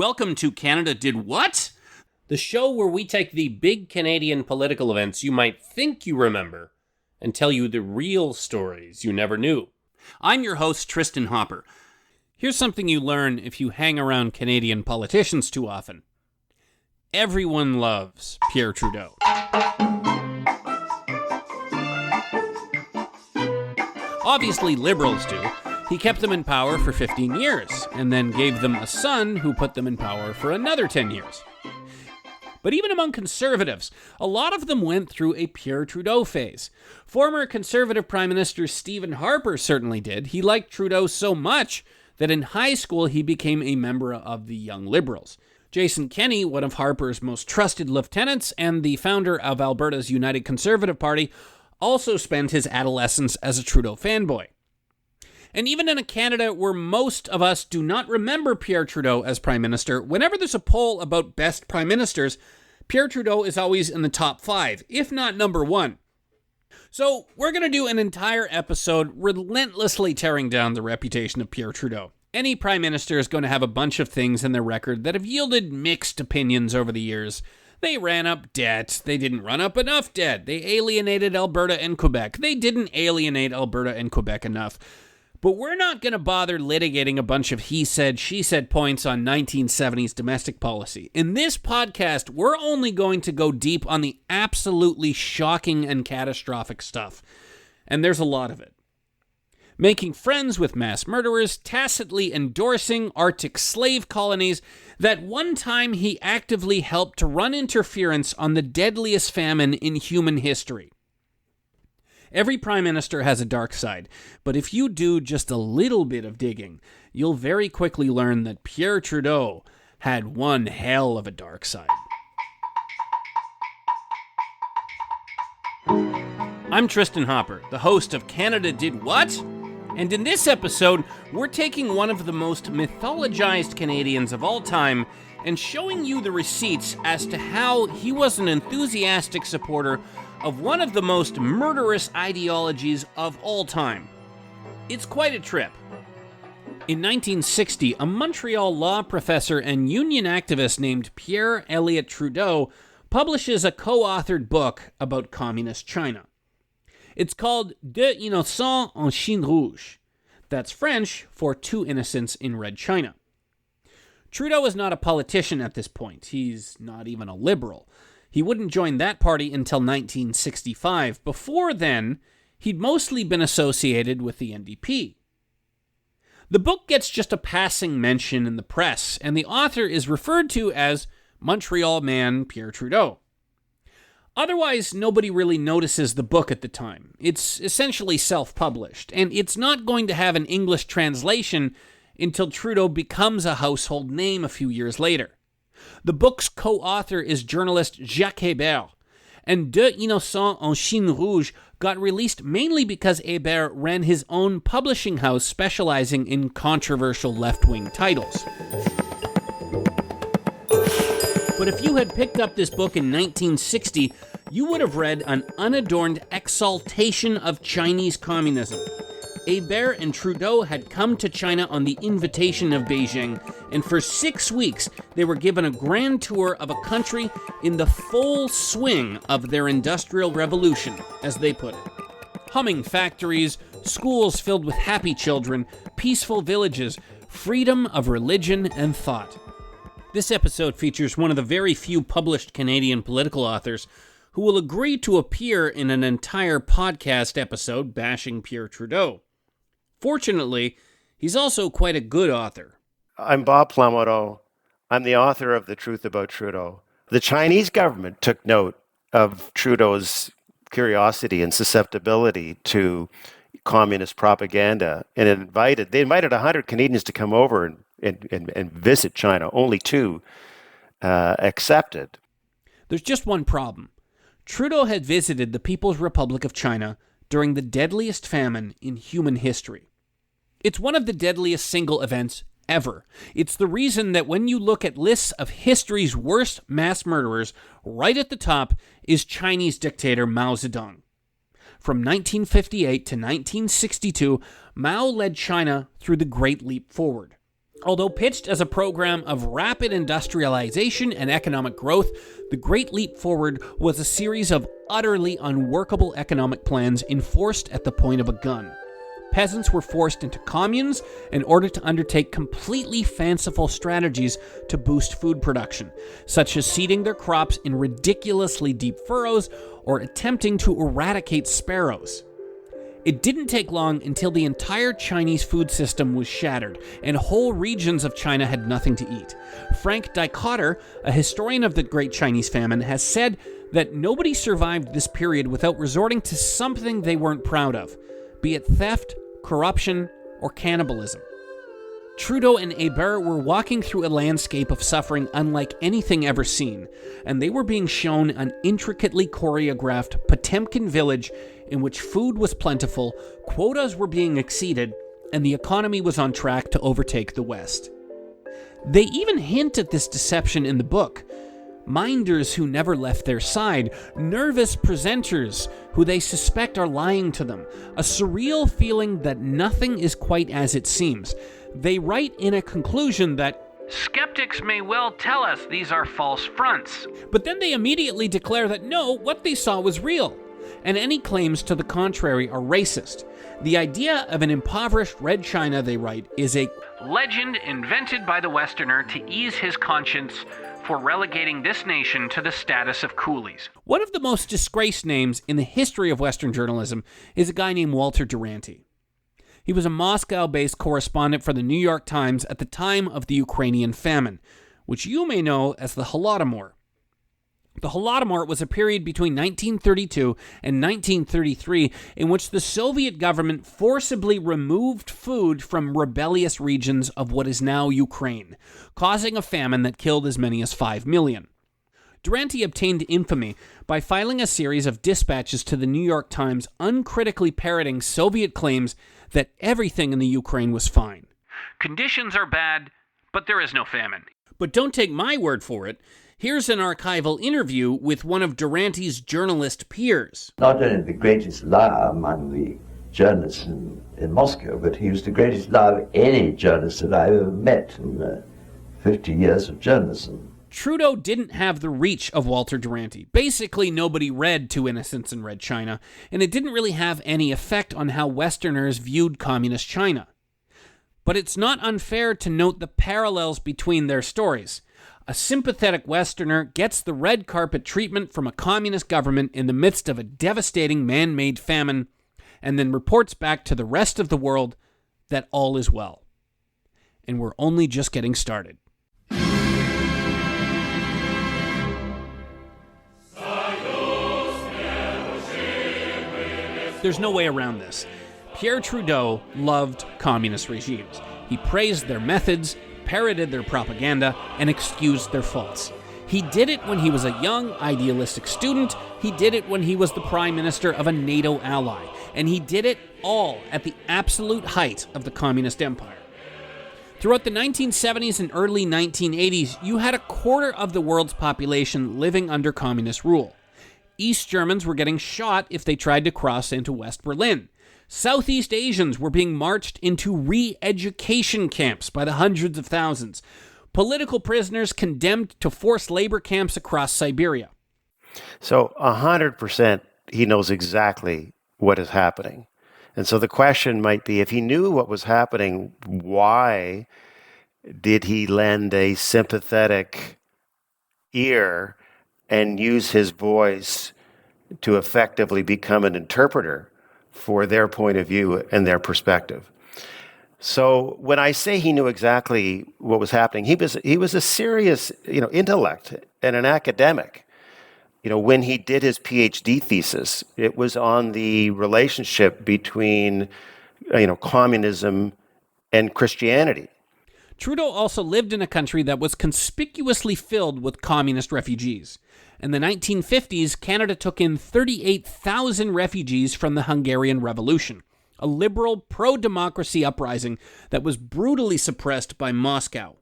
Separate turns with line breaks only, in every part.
Welcome to Canada Did What? The show where we take the big Canadian political events you might think you remember and tell you the real stories you never knew. I'm your host, Tristan Hopper. Here's something you learn if you hang around Canadian politicians too often. Everyone loves Pierre Trudeau. Obviously, Liberals do. He kept them in power for 15 years, and then gave them a son who put them in power for another 10 years. But even among Conservatives, a lot of them went through a Pierre Trudeau phase. Former Conservative Prime Minister Stephen Harper certainly did. He liked Trudeau so much that in high school he became a member of the Young Liberals. Jason Kenney, one of Harper's most trusted lieutenants and the founder of Alberta's United Conservative Party, also spent his adolescence as a Trudeau fanboy. And even in a Canada where most of us do not remember Pierre Trudeau as Prime Minister, whenever there's a poll about best Prime Ministers, Pierre Trudeau is always in the top 5, if not number 1. So we're going to do an entire episode relentlessly tearing down the reputation of Pierre Trudeau. Any Prime Minister is going to have a bunch of things in their record that have yielded mixed opinions over the years. They ran up debt. They didn't run up enough debt. They alienated Alberta and Quebec. They didn't alienate Alberta and Quebec enough. But we're not going to bother litigating a bunch of he said, she said points on 1970s domestic policy. In this podcast, we're only going to go deep on the absolutely shocking and catastrophic stuff. And there's a lot of it. Making friends with mass murderers, tacitly endorsing Arctic slave colonies, that one time he actively helped to run interference on the deadliest famine in human history. Every prime minister has a dark side, but if you do just a little bit of digging, you'll very quickly learn that Pierre Trudeau had one hell of a dark side. I'm Tristan Hopper, the host of Canada Did What? And in this episode, we're taking one of the most mythologized Canadians of all time and showing you the receipts as to how he was an enthusiastic supporter of one of the most murderous ideologies of all time. It's quite a trip. In 1960, a Montreal law professor and union activist named Pierre Elliott Trudeau publishes a co-authored book about communist China. It's called Deux innocents en Chine rouge. That's French for Two Innocents in Red China. Trudeau is not a politician at this point. He's not even a liberal. He wouldn't join that party until 1965. Before then, he'd mostly been associated with the NDP. The book gets just a passing mention in the press, and the author is referred to as Montreal man Pierre Trudeau. Otherwise, nobody really notices the book at the time. It's essentially self-published, and it's not going to have an English translation until Trudeau becomes a household name a few years later. The book's co-author is journalist Jacques Hébert, and Deux innocents en Chine rouge got released mainly because Hébert ran his own publishing house specializing in controversial left-wing titles. But if you had picked up this book in 1960, you would have read an unadorned exaltation of Chinese communism. Hébert and Trudeau had come to China on the invitation of Beijing, and for 6 weeks they were given a grand tour of a country in the full swing of their industrial revolution, as they put it. Humming factories, schools filled with happy children, peaceful villages, freedom of religion and thought. This episode features one of the very few published Canadian political authors who will agree to appear in an entire podcast episode bashing Pierre Trudeau. Fortunately, he's also quite a good author.
I'm Bob Plumwood. I'm the author of The Truth About Trudeau. The Chinese government took note of Trudeau's curiosity and susceptibility to communist propaganda and they invited 100 Canadians to come over and visit China. Only 2 accepted.
There's just one problem. Trudeau had visited the People's Republic of China during the deadliest famine in human history. It's one of the deadliest single events ever. It's the reason that when you look at lists of history's worst mass murderers, right at the top is Chinese dictator Mao Zedong. From 1958 to 1962, Mao led China through the Great Leap Forward. Although pitched as a program of rapid industrialization and economic growth, the Great Leap Forward was a series of utterly unworkable economic plans enforced at the point of a gun. Peasants were forced into communes in order to undertake completely fanciful strategies to boost food production, such as seeding their crops in ridiculously deep furrows or attempting to eradicate sparrows. It didn't take long until the entire Chinese food system was shattered, and whole regions of China had nothing to eat. Frank Dikötter, a historian of the Great Chinese Famine, has said that nobody survived this period without resorting to something they weren't proud of, be it theft, corruption, or cannibalism. Trudeau and Hébert were walking through a landscape of suffering unlike anything ever seen, and they were being shown an intricately choreographed Potemkin village in which food was plentiful, quotas were being exceeded, and the economy was on track to overtake the West. They even hint at this deception in the book. Minders who never left their side, nervous presenters who they suspect are lying to them, a surreal feeling that nothing is quite as it seems. They write in a conclusion that skeptics may well tell us these are false fronts, but then they immediately declare that no, what they saw was real, and any claims to the contrary are racist. The idea of an impoverished Red China, they write, is a legend invented by the Westerner to ease his conscience for relegating this nation to the status of coolies. One of the most disgraced names in the history of Western journalism is a guy named Walter Duranty. He was a Moscow-based correspondent for the New York Times at the time of the Ukrainian famine, which you may know as the Holodomor. The Holodomor was a period between 1932 and 1933 in which the Soviet government forcibly removed food from rebellious regions of what is now Ukraine, causing a famine that killed as many as 5 million. Duranty obtained infamy by filing a series of dispatches to the New York Times uncritically parroting Soviet claims that everything in the Ukraine was fine. Conditions are bad, but there is no famine. But don't take my word for it. Here's an archival interview with one of Duranty's journalist peers.
Not only the greatest liar among the journalists in Moscow, but he was the greatest liar of any journalist that I've ever met in 50 years of journalism.
Trudeau didn't have the reach of Walter Duranty. Basically, nobody read Two Innocents in Red China, and it didn't really have any effect on how Westerners viewed communist China. But it's not unfair to note the parallels between their stories. A sympathetic Westerner gets the red carpet treatment from a communist government in the midst of a devastating man-made famine, and then reports back to the rest of the world that all is well. And we're only just getting started. There's no way around this. Pierre Trudeau loved communist regimes. He praised their methods, parroted their propaganda, and excused their faults. He did it when he was a young, idealistic student. He did it when he was the prime minister of a NATO ally. And he did it all at the absolute height of the communist empire. Throughout the 1970s and early 1980s, you had a quarter of the world's population living under communist rule. East Germans were getting shot if they tried to cross into West Berlin. Southeast Asians were being marched into re-education camps by the hundreds of thousands. Political prisoners condemned to forced labor camps across Siberia.
So 100% he knows exactly what is happening. And so the question might be, if he knew what was happening, why did he lend a sympathetic ear and use his voice to effectively become an interpreter for their point of view and their perspective? So when I say he knew exactly what was happening, he was a serious, intellect and an academic. When he did his PhD thesis, it was on the relationship between, communism and Christianity.
Trudeau also lived in a country that was conspicuously filled with communist refugees. In the 1950s, Canada took in 38,000 refugees from the Hungarian Revolution, a liberal pro-democracy uprising that was brutally suppressed by Moscow.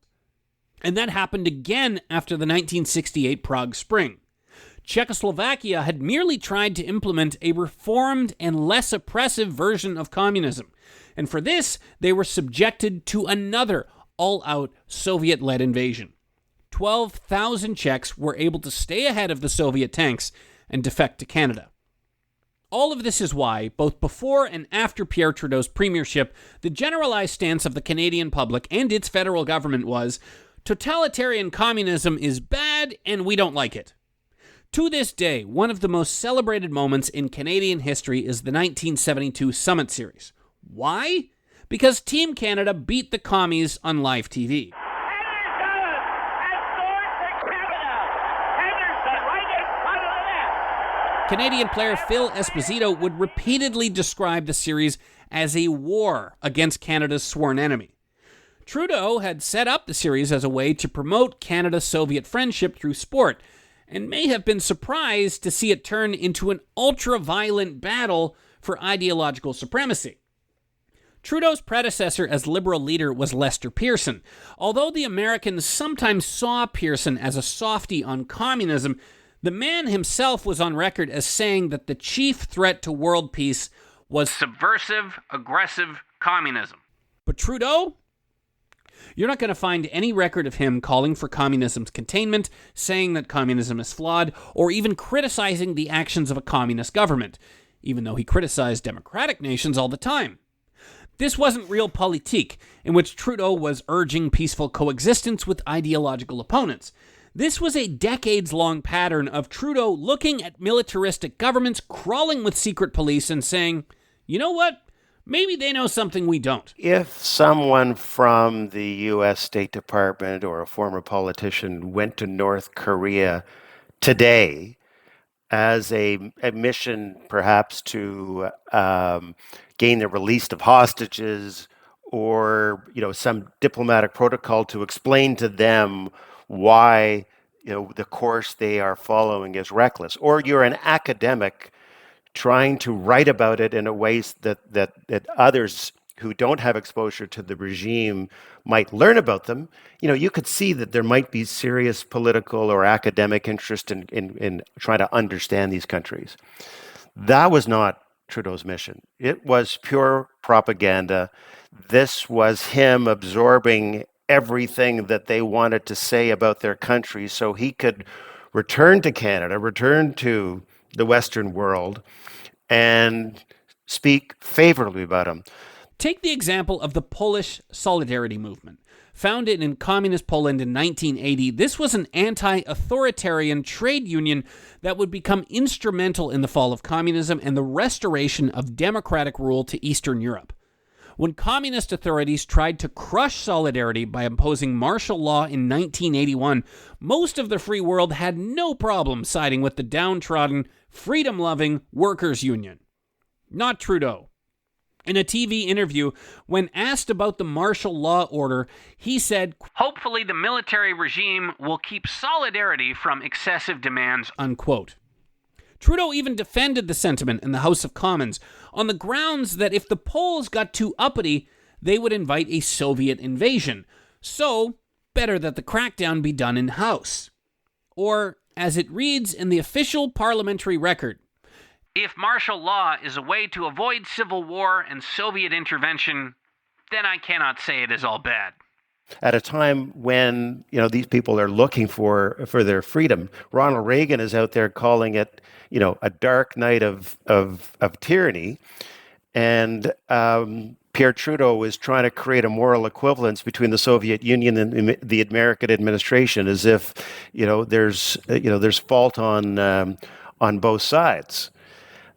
And that happened again after the 1968 Prague Spring. Czechoslovakia had merely tried to implement a reformed and less oppressive version of communism, and for this, they were subjected to another, all-out Soviet-led invasion. 12,000 Czechs were able to stay ahead of the Soviet tanks and defect to Canada. All of this is why, both before and after Pierre Trudeau's premiership, the generalized stance of the Canadian public and its federal government was, totalitarian communism is bad and we don't like it. To this day, one of the most celebrated moments in Canadian history is the 1972 Summit Series. Why? Because Team Canada beat the commies on live TV. Canadian player Phil Esposito would repeatedly describe the series as a war against Canada's sworn enemy. Trudeau had set up the series as a way to promote Canada-Soviet friendship through sport, and may have been surprised to see it turn into an ultra-violent battle for ideological supremacy. Trudeau's predecessor as Liberal leader was Lester Pearson. Although the Americans sometimes saw Pearson as a softie on communism, the man himself was on record as saying that the chief threat to world peace was subversive, aggressive communism. But Trudeau? You're not going to find any record of him calling for communism's containment, saying that communism is flawed, or even criticizing the actions of a communist government, even though he criticized democratic nations all the time. This wasn't realpolitik, in which Trudeau was urging peaceful coexistence with ideological opponents. This was a decades-long pattern of Trudeau looking at militaristic governments crawling with secret police and saying, you know what? Maybe they know something we don't.
If someone from the U.S. State Department or a former politician went to North Korea today as a mission perhaps to gain the release of hostages or some diplomatic protocol to explain to them why the course they are following is reckless, or you're an academic trying to write about it in a way that others who don't have exposure to the regime might learn about them, you could see that there might be serious political or academic interest in trying to understand these countries. That was not Trudeau's mission. It was pure propaganda. This was him absorbing everything that they wanted to say about their country so he could return to Canada, return to the Western world, and speak favorably about them.
Take the example of the Polish Solidarity Movement. Founded in communist Poland in 1980, this was an anti-authoritarian trade union that would become instrumental in the fall of communism and the restoration of democratic rule to Eastern Europe. When communist authorities tried to crush Solidarity by imposing martial law in 1981, most of the free world had no problem siding with the downtrodden, freedom-loving workers' union. Not Trudeau. In a TV interview, when asked about the martial law order, he said, "Hopefully the military regime will keep Solidarity from excessive demands," unquote. Trudeau even defended the sentiment in the House of Commons on the grounds that if the Poles got too uppity, they would invite a Soviet invasion. So, better that the crackdown be done in-house. Or, as it reads in the official parliamentary record, if martial law is a way to avoid civil war and Soviet intervention, then I cannot say it is all bad.
At a time when these people are looking for their freedom, Ronald Reagan is out there calling it a dark night of tyranny, and Pierre Trudeau is trying to create a moral equivalence between the Soviet Union and the American administration, as if there's fault on both sides.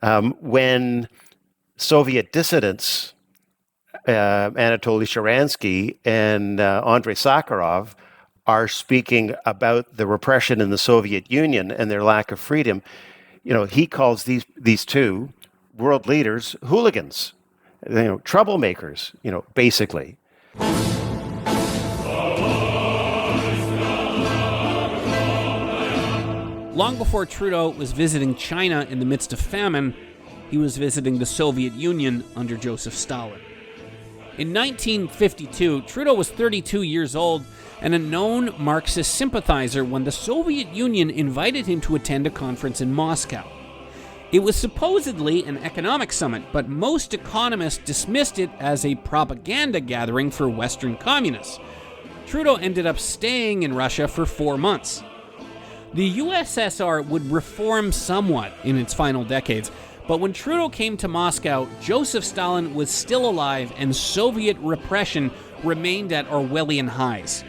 When Soviet dissidents, Anatoly Sharansky and Andrei Sakharov, are speaking about the repression in the Soviet Union and their lack of freedom, he calls these two world leaders hooligans, troublemakers, basically.
Long before Trudeau was visiting China in the midst of famine, he was visiting the Soviet Union under Joseph Stalin. In 1952, Trudeau was 32 years old and a known Marxist sympathizer when the Soviet Union invited him to attend a conference in Moscow. It was supposedly an economic summit, but most economists dismissed it as a propaganda gathering for Western communists. Trudeau ended up staying in Russia for 4 months. The U.S.S.R. would reform somewhat in its final decades, but when Trudeau came to Moscow, Joseph Stalin was still alive and Soviet repression remained at Orwellian highs.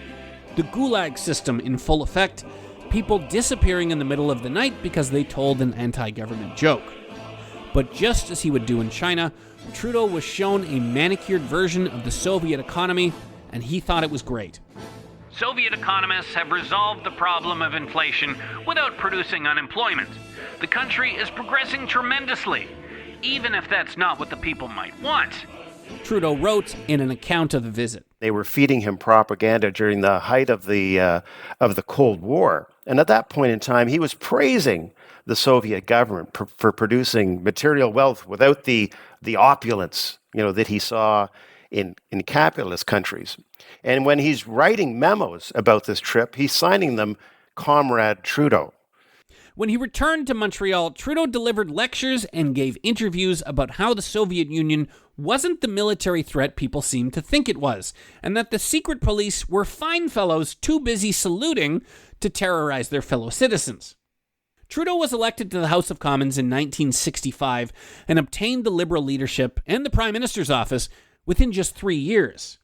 The Gulag system in full effect, people disappearing in the middle of the night because they told an anti-government joke. But just as he would do in China, Trudeau was shown a manicured version of the Soviet economy, and he thought it was great. Soviet economists have resolved the problem of inflation without producing unemployment. The country is progressing tremendously, even if that's not what the people might want, Trudeau wrote in an account of the visit.
They were feeding him propaganda during the height of the Cold War. And at that point in time, he was praising the Soviet government for producing material wealth without the opulence, that he saw in capitalist countries. And when he's writing memos about this trip, he's signing them Comrade Trudeau.
When he returned to Montreal, Trudeau delivered lectures and gave interviews about how the Soviet Union wasn't the military threat people seemed to think it was, and that the secret police were fine fellows too busy saluting to terrorize their fellow citizens. Trudeau was elected to the House of Commons in 1965 and obtained the Liberal leadership and the Prime Minister's office within just 3 years.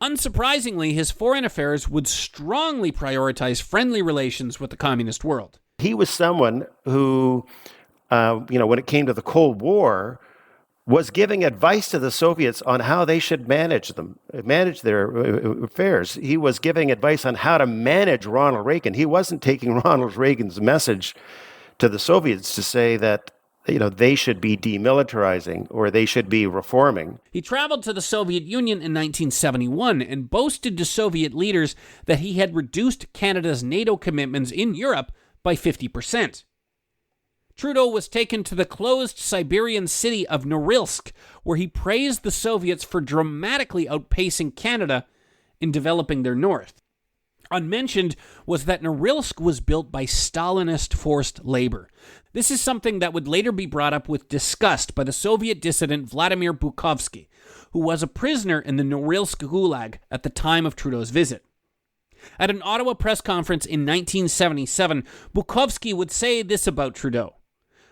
Unsurprisingly, his foreign affairs would strongly prioritize friendly relations with the communist world.
He was someone who, when it came to the Cold War, was giving advice to the Soviets on how they should manage their affairs. He was giving advice on how to manage Ronald Reagan. He wasn't taking Ronald Reagan's message to the Soviets to say that they should be demilitarizing or they should be reforming.
He traveled to the Soviet Union in 1971 and boasted to Soviet leaders that he had reduced Canada's NATO commitments in Europe by 50%. Trudeau was taken to the closed Siberian city of Norilsk, where he praised the Soviets for dramatically outpacing Canada in developing their north. Unmentioned was that Norilsk was built by Stalinist forced labor. This is something that would later be brought up with disgust by the Soviet dissident Vladimir Bukovsky, who was a prisoner in the Norilsk Gulag at the time of Trudeau's visit. At an Ottawa press conference in 1977, Bukovsky would say this about Trudeau.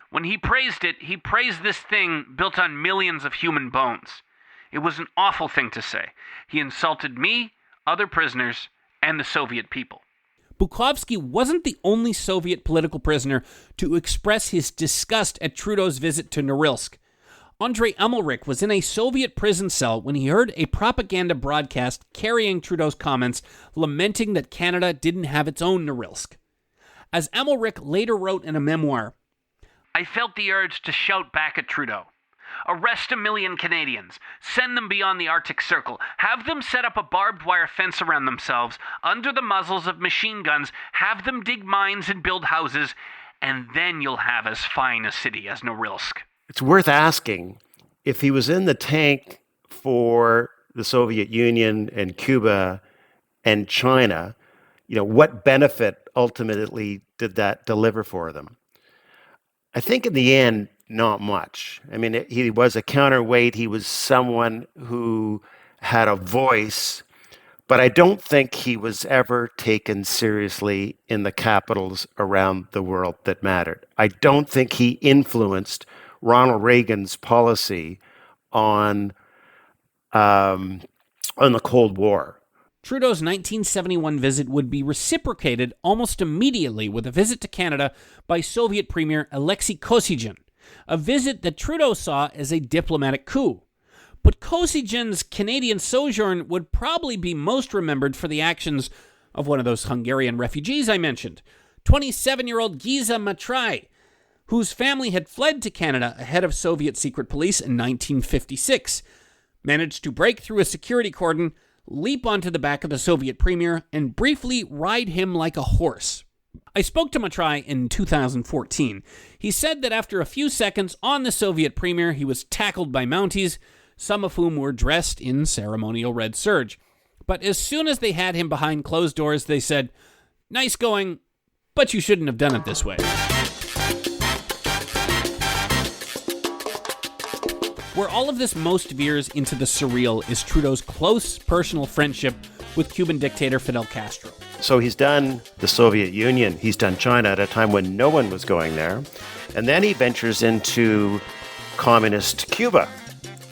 When he praised it, he praised this thing built on millions of human bones. It was an awful thing to say. He insulted me, other prisoners, and the Soviet people. Bukovsky wasn't the only Soviet political prisoner to express his disgust at Trudeau's visit to Norilsk. Andrei Amalrik was in a Soviet prison cell when he heard a propaganda broadcast carrying Trudeau's comments, lamenting that Canada didn't have its own Norilsk. As Amalrik later wrote in a memoir, I felt the urge to shout back at Trudeau. Arrest 1 million Canadians. Send them beyond the Arctic Circle. Have them set up a barbed wire fence around themselves, under the muzzles of machine guns. Have them dig mines and build houses. And then you'll have as fine a city as Norilsk.
It's worth asking if he was in the tank for the Soviet Union and Cuba and China, what benefit ultimately did that deliver for them? I think in the end, not much. I mean, he was a counterweight. He was someone who had a voice, but I don't think he was ever taken seriously in the capitals around the world that mattered. I don't think he influenced Ronald Reagan's policy on the Cold War.
Trudeau's 1971 visit would be reciprocated almost immediately with a visit to Canada by Soviet Premier Alexei Kosygin, a visit that Trudeau saw as a diplomatic coup. But Kosygyn's Canadian sojourn would probably be most remembered for the actions of one of those Hungarian refugees I mentioned, 27-year-old Giza Matrai, whose family had fled to Canada ahead of Soviet secret police in 1956, managed to break through a security cordon, leap onto the back of the Soviet premier, and briefly ride him like a horse. I spoke to Matrai in 2014. He said that after a few seconds on the Soviet premier, he was tackled by Mounties, some of whom were dressed in ceremonial red serge. But as soon as they had him behind closed doors, they said, "Nice going, but you shouldn't have done it this way." Where all of this most veers into the surreal is Trudeau's close personal friendship with Cuban dictator Fidel Castro.
So he's done the Soviet Union, he's done China at a time when no one was going there, and then he ventures into communist Cuba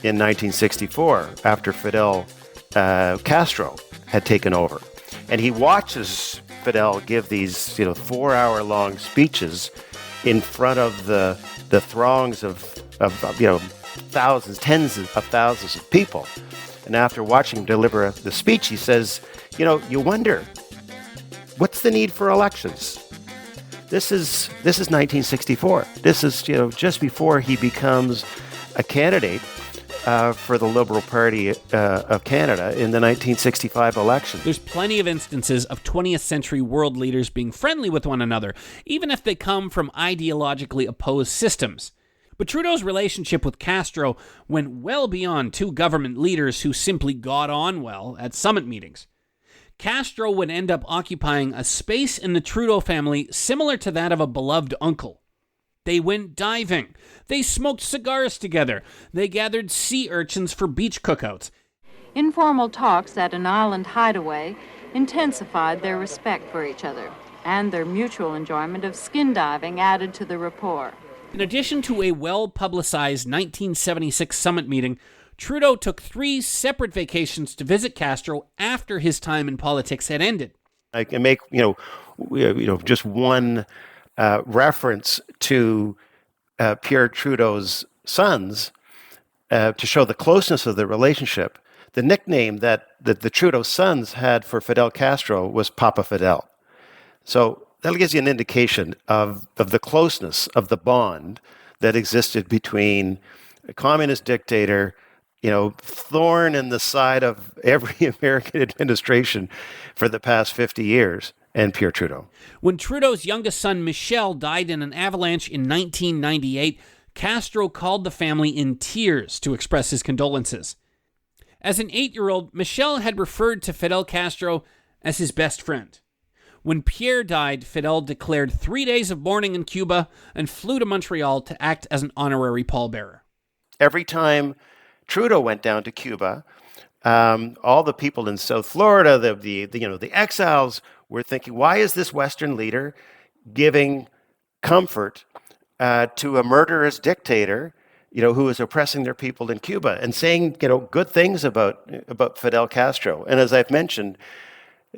in 1964 after Fidel Castro had taken over. And he watches Fidel give these 4-hour-long speeches in front of the throngs of thousands, tens of thousands of people. And after watching him deliver the speech, he says, you wonder, what's the need for elections? This is 1964. This is just before he becomes a candidate for the Liberal Party of Canada in the 1965 election.
There's plenty of instances of 20th century world leaders being friendly with one another, even if they come from ideologically opposed systems. But Trudeau's relationship with Castro went well beyond two government leaders who simply got on well at summit meetings. Castro would end up occupying a space in the Trudeau family similar to that of a beloved uncle. They went diving. They smoked cigars together. They gathered sea urchins for beach cookouts.
Informal talks at an island hideaway intensified their respect for each other, and their mutual enjoyment of skin diving added to the rapport.
In addition to a well-publicized 1976 summit meeting, Trudeau took 3 separate vacations to visit Castro after his time in politics had ended.
I can make just one reference to Pierre Trudeau's sons to show the closeness of the relationship. The nickname that the Trudeau sons had for Fidel Castro was Papa Fidel. So that gives you an indication of the closeness of the bond that existed between a communist dictator, thorn in the side of every American administration for the past 50 years, and Pierre Trudeau.
When Trudeau's youngest son, Michel, died in an avalanche in 1998, Castro called the family in tears to express his condolences. As an 8-year-old, Michel had referred to Fidel Castro as his best friend. When Pierre died, Fidel declared 3 days of mourning in Cuba and flew to Montreal to act as an honorary pallbearer.
Every time Trudeau went down to Cuba, all the people in South Florida, the exiles, were thinking, why is this Western leader giving comfort to a murderous dictator, who is oppressing their people in Cuba, and saying, good things about Fidel Castro? And as I've mentioned,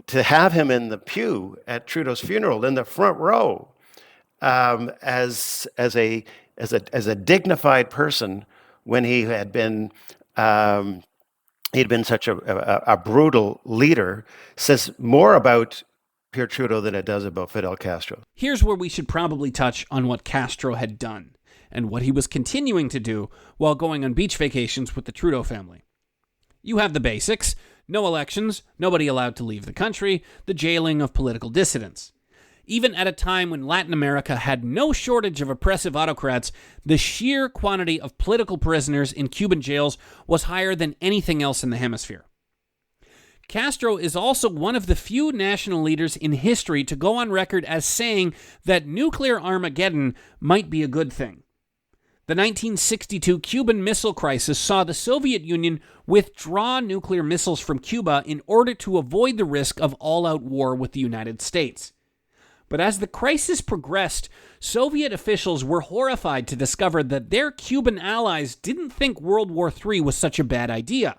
to have him in the pew at Trudeau's funeral, in the front row, as a dignified person, when he had been such a brutal leader, says more about Pierre Trudeau than it does about Fidel Castro.
Here's where we should probably touch on what Castro had done and what he was continuing to do while going on beach vacations with the Trudeau family. You have the basics: no elections, nobody allowed to leave the country, the jailing of political dissidents. Even at a time when Latin America had no shortage of oppressive autocrats, the sheer quantity of political prisoners in Cuban jails was higher than anything else in the hemisphere. Castro is also one of the few national leaders in history to go on record as saying that nuclear Armageddon might be a good thing. The 1962 Cuban Missile Crisis saw the Soviet Union withdraw nuclear missiles from Cuba in order to avoid the risk of all-out war with the United States. But as the crisis progressed, Soviet officials were horrified to discover that their Cuban allies didn't think World War III was such a bad idea.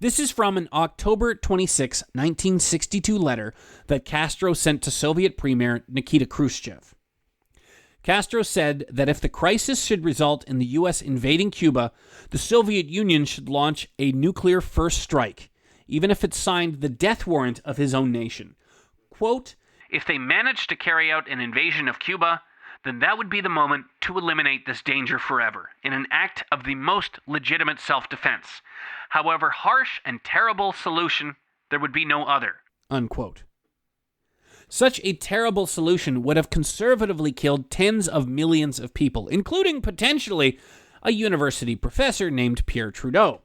This is from an October 26, 1962 letter that Castro sent to Soviet Premier Nikita Khrushchev. Castro said that if the crisis should result in the U.S. invading Cuba, the Soviet Union should launch a nuclear first strike, even if it signed the death warrant of his own nation. Quote, "If they managed to carry out an invasion of Cuba, then that would be the moment to eliminate this danger forever, in an act of the most legitimate self-defense. However harsh and terrible solution, there would be no other." Unquote. Such a terrible solution would have conservatively killed tens of millions of people, including potentially a university professor named Pierre Trudeau.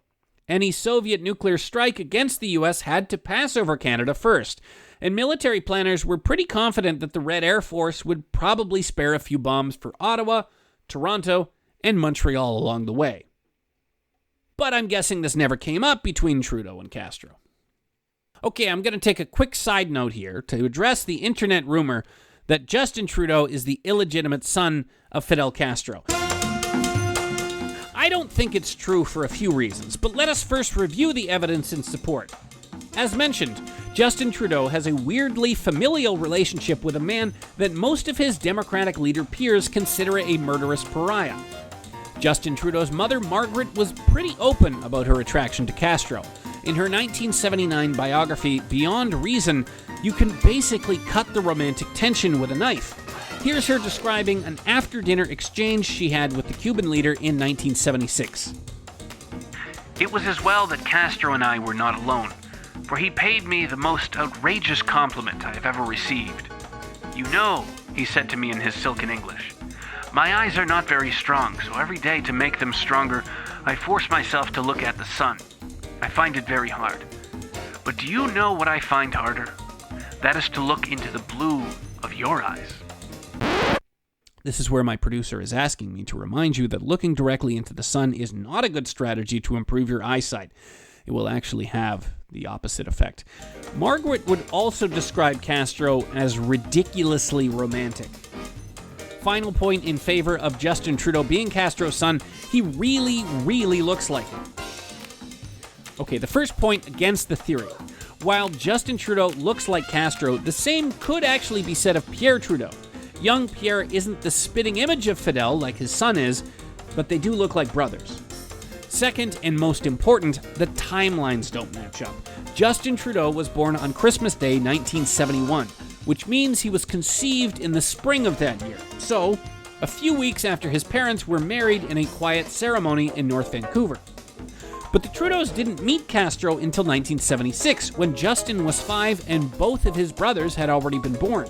Any Soviet nuclear strike against the U.S. had to pass over Canada first, and military planners were pretty confident that the Red Air Force would probably spare a few bombs for Ottawa, Toronto, and Montreal along the way. But I'm guessing this never came up between Trudeau and Castro. Okay, I'm going to take a quick side note here to address the internet rumor that Justin Trudeau is the illegitimate son of Fidel Castro. I don't think it's true for a few reasons, but let us first review the evidence in support. As mentioned, Justin Trudeau has a weirdly familial relationship with a man that most of his Democratic leader peers consider a murderous pariah. Justin Trudeau's mother, Margaret, was pretty open about her attraction to Castro. In her 1979 biography, Beyond Reason, you can basically cut the romantic tension with a knife. Here's her describing an after-dinner exchange she had with the Cuban leader in 1976.
It was as well that Castro and I were not alone, for he paid me the most outrageous compliment I have ever received. "You know," he said to me in his silken English, "my eyes are not very strong, so every day to make them stronger, I force myself to look at the sun. I find it very hard. But do you know what I find harder? That is to look into the blue of your eyes."
This is where my producer is asking me to remind you that looking directly into the sun is not a good strategy to improve your eyesight. It will actually have the opposite effect. Margaret would also describe Castro as ridiculously romantic. Final point in favor of Justin Trudeau being Castro's son, he really, really looks like him. Okay, the first point against the theory. While Justin Trudeau looks like Castro, the same could actually be said of Pierre Trudeau. Young Pierre isn't the spitting image of Fidel like his son is, but they do look like brothers. Second, and most important, the timelines don't match up. Justin Trudeau was born on Christmas Day, 1971, which means he was conceived in the spring of that year. So, a few weeks after his parents were married in a quiet ceremony in North Vancouver. But the Trudeaus didn't meet Castro until 1976, when Justin was 5 and both of his brothers had already been born.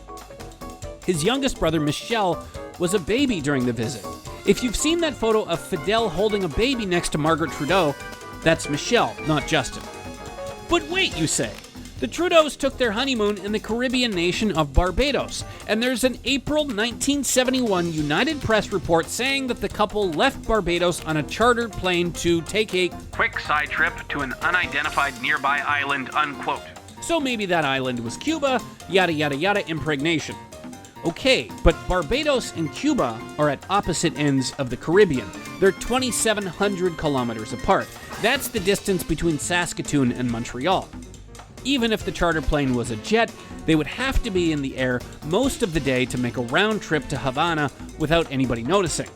His youngest brother, Michel, was a baby during the visit. If you've seen that photo of Fidel holding a baby next to Margaret Trudeau, that's Michel, not Justin. But wait, you say. The Trudeaus took their honeymoon in the Caribbean nation of Barbados, and there's an April 1971 United Press report saying that the couple left Barbados on a chartered plane to take a
"quick side trip to an unidentified nearby island," unquote.
So maybe that island was Cuba, yada yada yada, impregnation. Okay, but Barbados and Cuba are at opposite ends of the Caribbean. They're 2,700 kilometers apart. That's the distance between Saskatoon and Montreal. Even if the charter plane was a jet, they would have to be in the air most of the day to make a round trip to Havana without anybody noticing.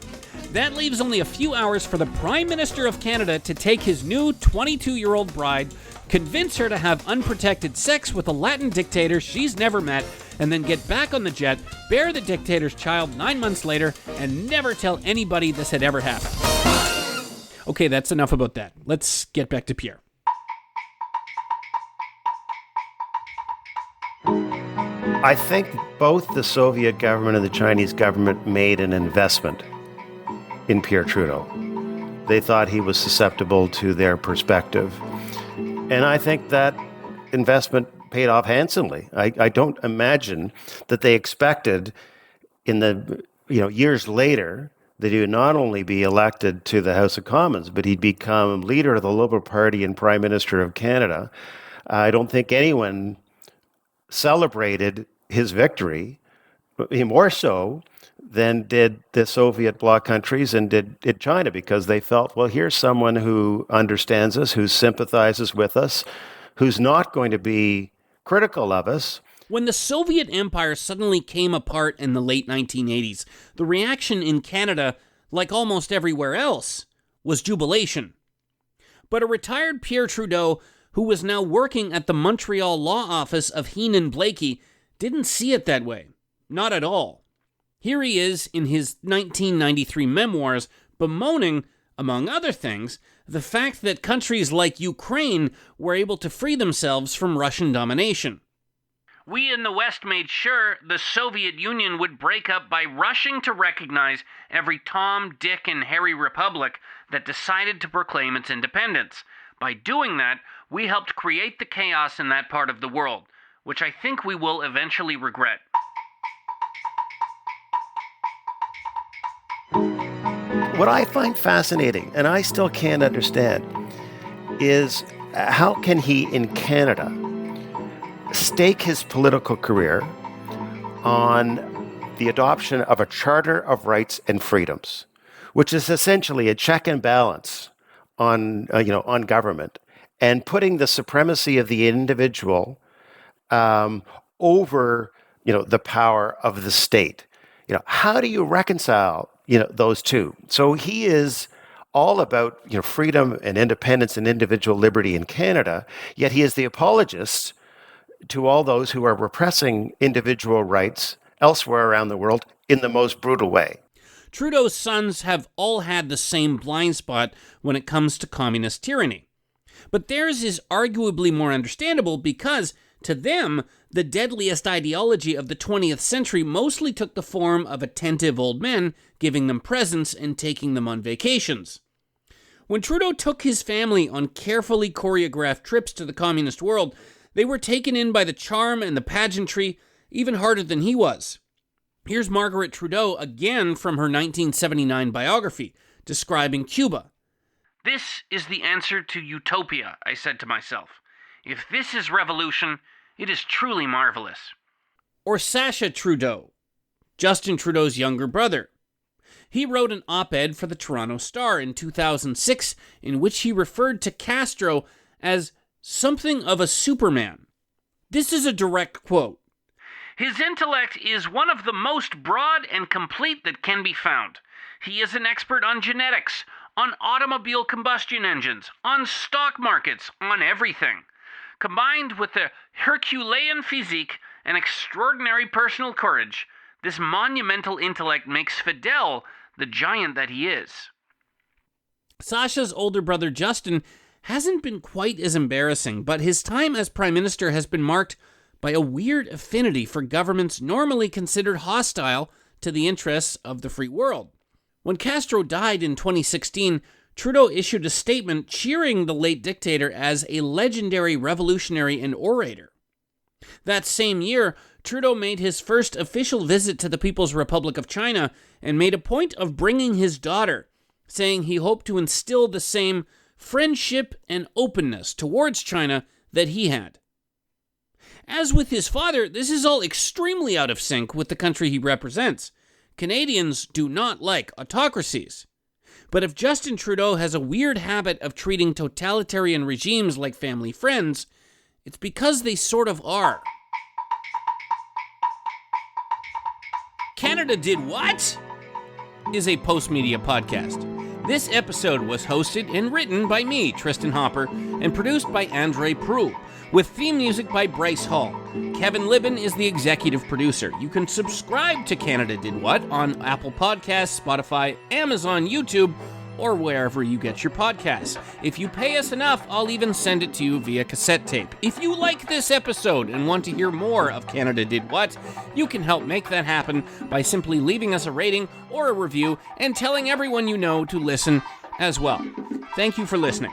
That leaves only a few hours for the Prime Minister of Canada to take his new 22-year-old bride, convince her to have unprotected sex with a Latin dictator she's never met, and then get back on the jet, bear the dictator's child 9 months later, and never tell anybody this had ever happened. Okay, that's enough about that. Let's get back to Pierre.
I think both the Soviet government and the Chinese government made an investment in Pierre Trudeau. They thought he was susceptible to their perspective. And I think that investment paid off handsomely. I don't imagine that they expected in the years later that he would not only be elected to the House of Commons, but he'd become leader of the Liberal Party and Prime Minister of Canada. I don't think anyone celebrated his victory more so than did the Soviet bloc countries and did China, because they felt, well, here's someone who understands us, who sympathizes with us, who's not going to be critical of us.
When the Soviet Empire suddenly came apart in the late 1980s, the reaction in Canada, like almost everywhere else, was jubilation. But a retired Pierre Trudeau, who was now working at the Montreal law office of Heenan Blakey, didn't see it that way. Not at all. Here he is in his 1993 memoirs bemoaning, among other things, the fact that countries like Ukraine were able to free themselves from Russian domination.
"We in the West made sure the Soviet Union would break up by rushing to recognize every Tom, Dick, and Harry republic that decided to proclaim its independence. By doing that, we helped create the chaos in that part of the world, which I think we will eventually regret."
What I find fascinating, and I still can't understand, is how can he in Canada stake his political career on the adoption of a Charter of Rights and Freedoms, which is essentially a check and balance on government, and putting the supremacy of the individual over the power of the state. How do you reconcile those two? So he is all about freedom and independence and individual liberty in Canada, yet he is the apologist to all those who are repressing individual rights elsewhere around the world in the most brutal way.
Trudeau's sons have all had the same blind spot when it comes to communist tyranny. But theirs is arguably more understandable because, to them, the deadliest ideology of the 20th century mostly took the form of attentive old men giving them presents and taking them on vacations. When Trudeau took his family on carefully choreographed trips to the communist world, they were taken in by the charm and the pageantry even harder than he was. Here's Margaret Trudeau again from her 1979 biography, describing Cuba.
This is the answer to utopia, I said to myself. If this is revolution, it is truly marvelous.
Or Sacha Trudeau, Justin Trudeau's younger brother. He wrote an op-ed for the Toronto Star in 2006 in which he referred to Castro as something of a Superman. This is a direct quote.
His intellect is one of the most broad and complete that can be found. He is an expert on genetics, on automobile combustion engines, on stock markets, on everything. Combined with a Herculean physique and extraordinary personal courage, this monumental intellect makes Fidel the giant that he is.
Sacha's older brother Justin hasn't been quite as embarrassing, but his time as Prime Minister has been marked by a weird affinity for governments normally considered hostile to the interests of the free world. When Castro died in 2016, Trudeau issued a statement cheering the late dictator as a legendary revolutionary and orator. That same year, Trudeau made his first official visit to the People's Republic of China and made a point of bringing his daughter, saying he hoped to instill the same friendship and openness towards China that he had. As with his father, this is all extremely out of sync with the country he represents. Canadians do not like autocracies. But if Justin Trudeau has a weird habit of treating totalitarian regimes like family friends, it's because they sort of are. Canada Did What? Is a Postmedia podcast. This episode was hosted and written by me, Tristan Hopper, and produced by Andre Proulx, with theme music by Bryce Hall. Kevin Libben is the executive producer. You can subscribe to Canada Did What on Apple Podcasts, Spotify, Amazon, YouTube, or wherever you get your podcasts. If you pay us enough, I'll even send it to you via cassette tape. If you like this episode and want to hear more of Canada Did What, you can help make that happen by simply leaving us a rating or a review and telling everyone you know to listen as well. Thank you for listening.